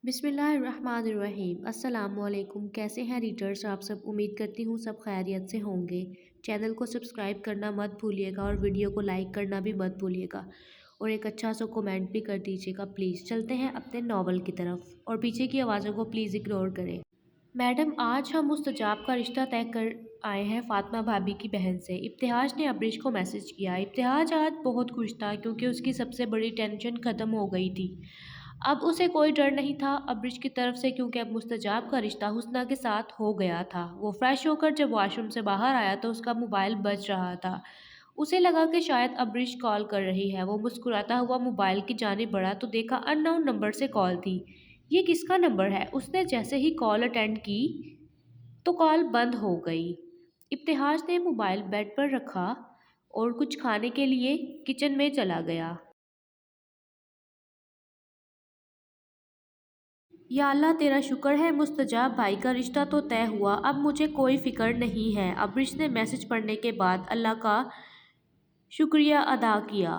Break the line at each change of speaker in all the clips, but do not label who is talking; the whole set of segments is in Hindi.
बिस्मिल्लाहिर्रहमानिर्रहीम अस्सलामुअलैकुम। कैसे हैं रीडर्स आप सब? उम्मीद करती हूँ सब खैरियत से होंगे। चैनल को सब्सक्राइब करना मत भूलिएगा और वीडियो को लाइक करना भी मत भूलिएगा और एक अच्छा सा कमेंट भी कर दीजिएगा प्लीज़। चलते हैं अपने नावल की तरफ और पीछे की आवाज़ों को प्लीज़ इग्नोर करें। मैडम, आज हम मुस्तजाब का रिश्ता तय कर आए हैं फ़ातिमा भाभी की बहन से। इब्तिहाज ने अब्रिश को मैसेज किया। इब्तिहाज आज बहुत खुश था क्योंकि उसकी सबसे बड़ी टेंशन ख़त्म हो गई थी। अब उसे कोई डर नहीं था अब्रिश की तरफ से, क्योंकि अब मुस्तजाब का रिश्ता हुस्ना के साथ हो गया था। वो फ्रेश होकर जब वॉशरूम से बाहर आया तो उसका मोबाइल बज रहा था। उसे लगा कि शायद अब्रिश कॉल कर रही है। वो मुस्कुराता हुआ मोबाइल की जानिब बढ़ा तो देखा अननोन नंबर से कॉल थी। ये किसका नंबर है? उसने जैसे ही कॉल अटेंड की तो कॉल बंद हो गई। इब्तिहाज ने मोबाइल बेड पर रखा और कुछ खाने के लिए किचन में चला गया। या अल्लाह, तेरा शुक्र है मुस्तजाब भाई का रिश्ता तो तय हुआ, अब मुझे कोई फ़िक्र नहीं है। अब्रिश ने मैसेज पढ़ने के बाद अल्लाह का शुक्रिया अदा किया।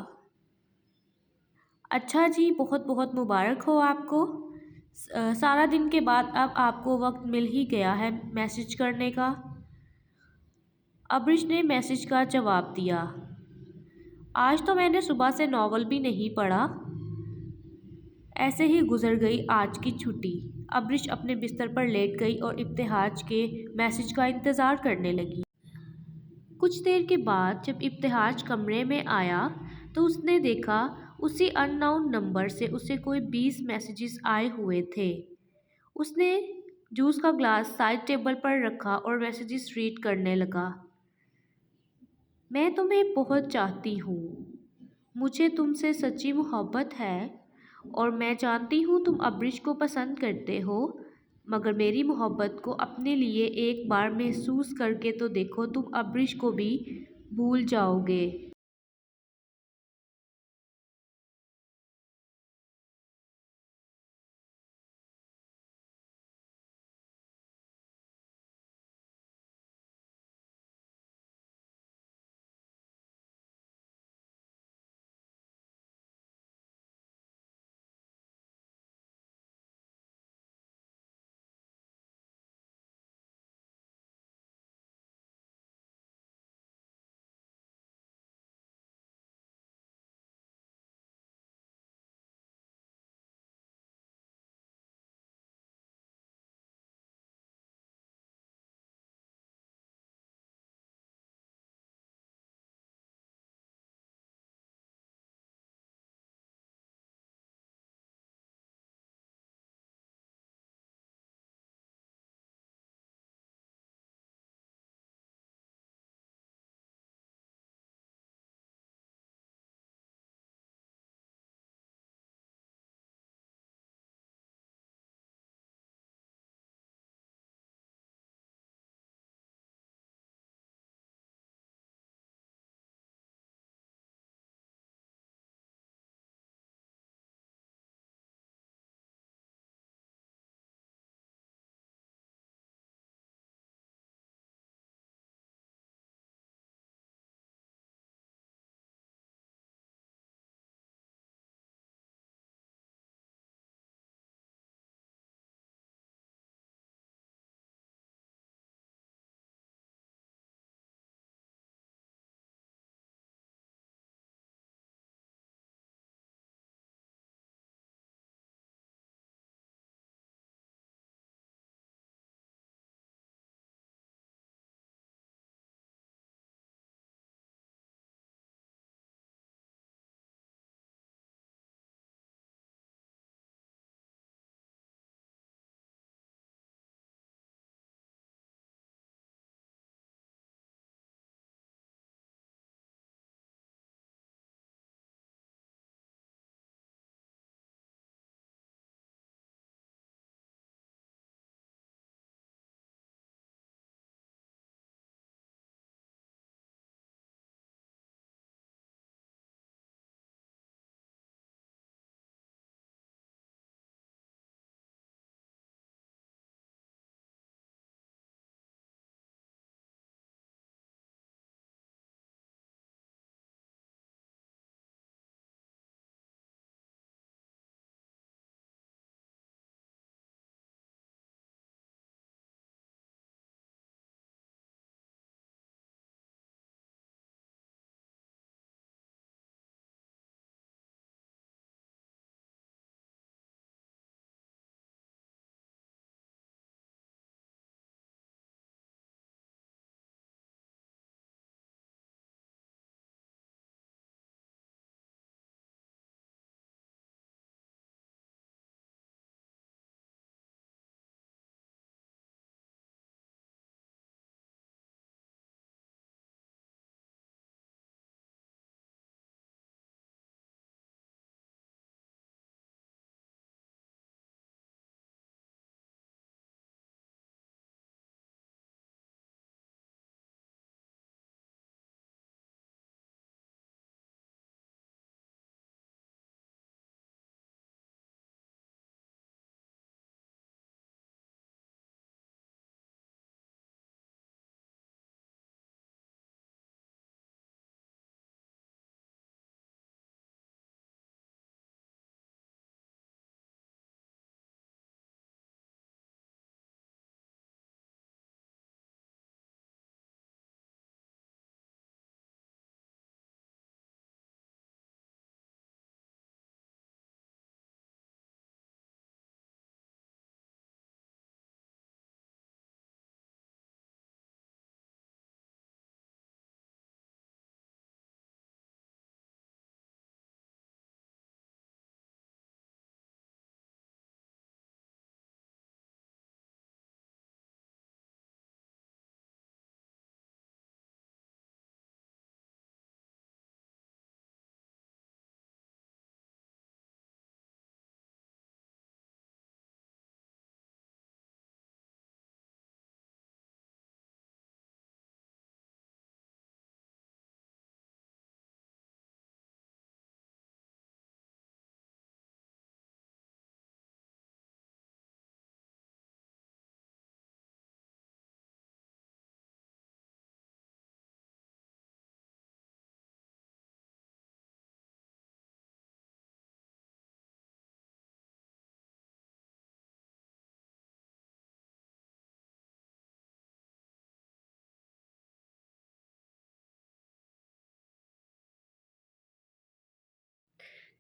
अच्छा जी, बहुत बहुत मुबारक हो आपको। सारा दिन के बाद अब आपको वक्त मिल ही गया है मैसेज करने का। अब्रिश ने मैसेज का जवाब दिया। आज तो मैंने सुबह से नावल भी नहीं पढ़ा। ऐसे ही गुजर गई आज की छुट्टी। अब्रिश अपने बिस्तर पर लेट गई और इब्तिहाज के मैसेज का इंतज़ार करने लगी। कुछ देर के बाद जब इब्तिहाज कमरे में आया तो उसने देखा उसी अननोन नंबर से उसे कोई 20 मैसेजेस आए हुए थे। उसने जूस का ग्लास साइड टेबल पर रखा और मैसेजेस रीड करने लगा। मैं तुम्हें बहुत चाहती हूँ। मुझे तुमसे सच्ची मोहब्बत है और मैं जानती हूँ तुम अब्रिश को पसंद करते हो, मगर मेरी मोहब्बत को अपने लिए एक बार महसूस करके तो देखो, तुम अब्रिश को भी भूल जाओगे।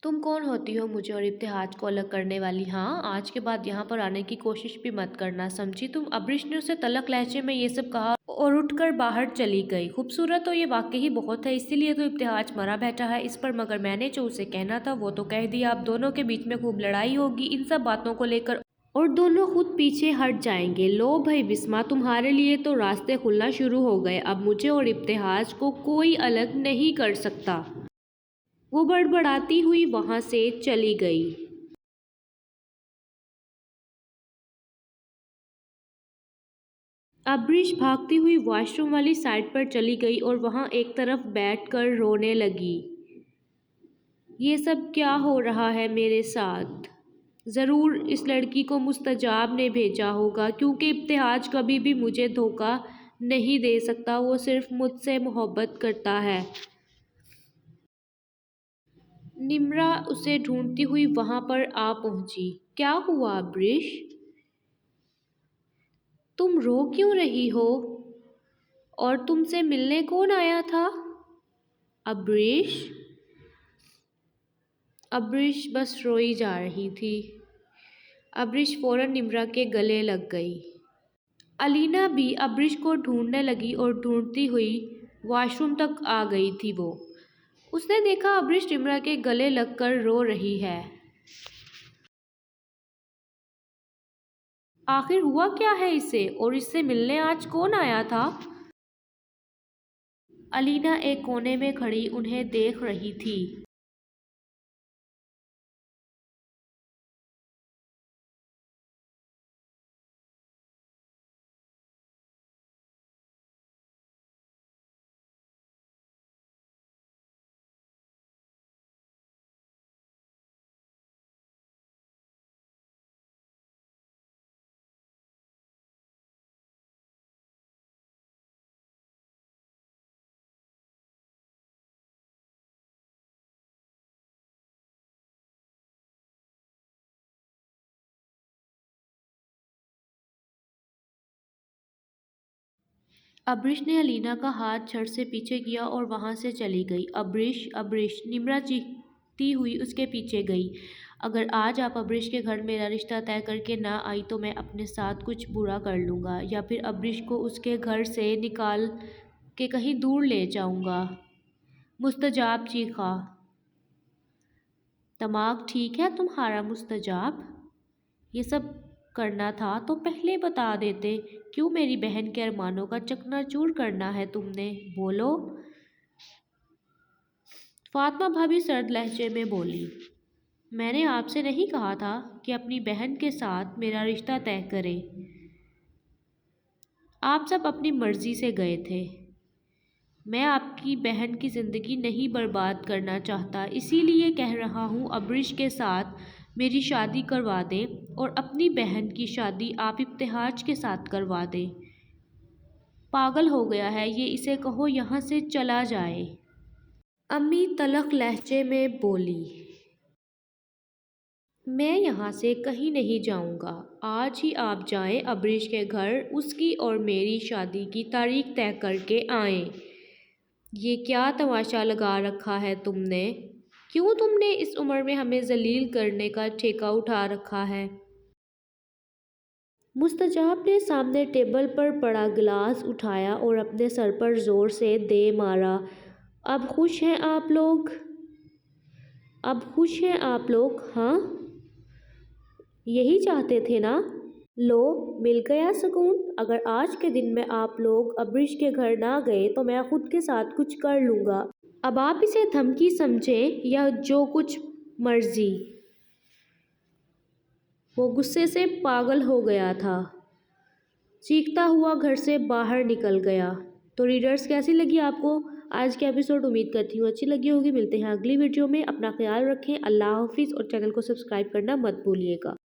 तुम कौन होती हो मुझे और इब्तिहाज को अलग करने वाली? हाँ, आज के बाद यहाँ पर आने की कोशिश भी मत करना, समझी तुम? अब्रिश ने उसे तलक लहजे में ये सब कहा और उठकर बाहर चली गई। खूबसूरत तो ये वाकई ही बहुत है, इसीलिए तो इब्तिहाज मरा बैठा है इस पर, मगर मैंने जो उसे कहना था वो तो कह दिया। अब दोनों के बीच में खूब लड़ाई होगी इन सब बातों को लेकर और दोनों खुद पीछे हट जाएंगे। लो भाई बिस्मा, तुम्हारे लिए तो रास्ते खुलना शुरू हो गए। अब मुझे और इब्तिहाज को कोई अलग नहीं कर सकता। वो बड़बड़ाती हुई वहां से चली गई। अब्रिश भागती हुई वॉशरूम वाली साइड पर चली गई और वहां एक तरफ बैठकर रोने लगी। ये सब क्या हो रहा है मेरे साथ? ज़रूर इस लड़की को मुस्तजाब ने भेजा होगा, क्योंकि इब्तिहाज कभी भी मुझे धोखा नहीं दे सकता। वो सिर्फ मुझसे मोहब्बत करता है। निम्रा उसे ढूंढती हुई वहां पर आ पहुंची। क्या हुआ अब्रिश? तुम रो क्यों रही हो? और तुमसे मिलने कौन आया था? अब्रिश? अब्रिश बस रोई जा रही थी। अब्रिश फौरन निम्रा के गले लग गई। अलीना भी अब्रिश को ढूंढने लगी और ढूंढती हुई वॉशरूम तक आ गई थी। वो उसने देखा अब्रिश निम्रा के गले लगकर रो रही है। आखिर हुआ क्या है इसे, और इससे मिलने आज कौन आया था? अलीना एक कोने में खड़ी उन्हें देख रही थी। अब्रिश ने अलीना का हाथ झट से पीछे किया और वहां से चली गई। अब्रिश अब्रिश, निम्रा चीखती हुई उसके पीछे गई। अगर आज आप अब्रिश के घर मेरा रिश्ता तय करके ना आई तो मैं अपने साथ कुछ बुरा कर लूँगा, या फिर अब्रिश को उसके घर से निकाल के कहीं दूर ले जाऊँगा। मुस्तजाब चीखा। दिमाग ठीक है तुम्हारा मुस्तजाब? ये सब करना था तो पहले बता देते। क्यों मेरी बहन के अरमानों का चकनाचूर करना है तुमने? बोलो। फातिमा भाभी सर्द लहजे में बोली। मैंने आपसे नहीं कहा था कि अपनी बहन के साथ मेरा रिश्ता तय करें? आप सब अपनी मर्जी से गए थे। मैं आपकी बहन की ज़िंदगी नहीं बर्बाद करना चाहता, इसीलिए कह रहा हूँ अब्रिश के साथ मेरी शादी करवा दें और अपनी बहन की शादी आप इब्तिहाज के साथ करवा दें। पागल हो गया है ये, इसे कहो यहाँ से चला जाए। अम्मी तलख लहजे में बोली। मैं यहाँ से कहीं नहीं जाऊँगा। आज ही आप जाएं अब्रिश के घर, उसकी और मेरी शादी की तारीख तय करके आएं। ये क्या तमाशा लगा रखा है तुमने? क्यों तुमने इस उम्र में हमें जलील करने का ठेका उठा रखा है? मुस्तजाब ने सामने टेबल पर पड़ा गिलास उठाया और अपने सर पर जोर से दे मारा। अब खुश हैं आप लोग? अब खुश हैं आप लोग? हाँ, यही चाहते थे ना? लो, मिल गया सुकून। अगर आज के दिन में आप लोग अब्रिश के घर ना गए तो मैं खुद के साथ कुछ कर लूँगा। अब आप इसे धमकी समझें या जो कुछ मर्जी। वो गुस्से से पागल हो गया था। चीखता हुआ घर से बाहर निकल गया। तो रीडर्स, कैसी लगी आपको आज की एपिसोड? उम्मीद करती हूँ अच्छी लगी होगी। मिलते हैं अगली वीडियो में। अपना ख्याल रखें। अल्लाह हाफिज़ और चैनल को सब्सक्राइब करना मत भूलिएगा।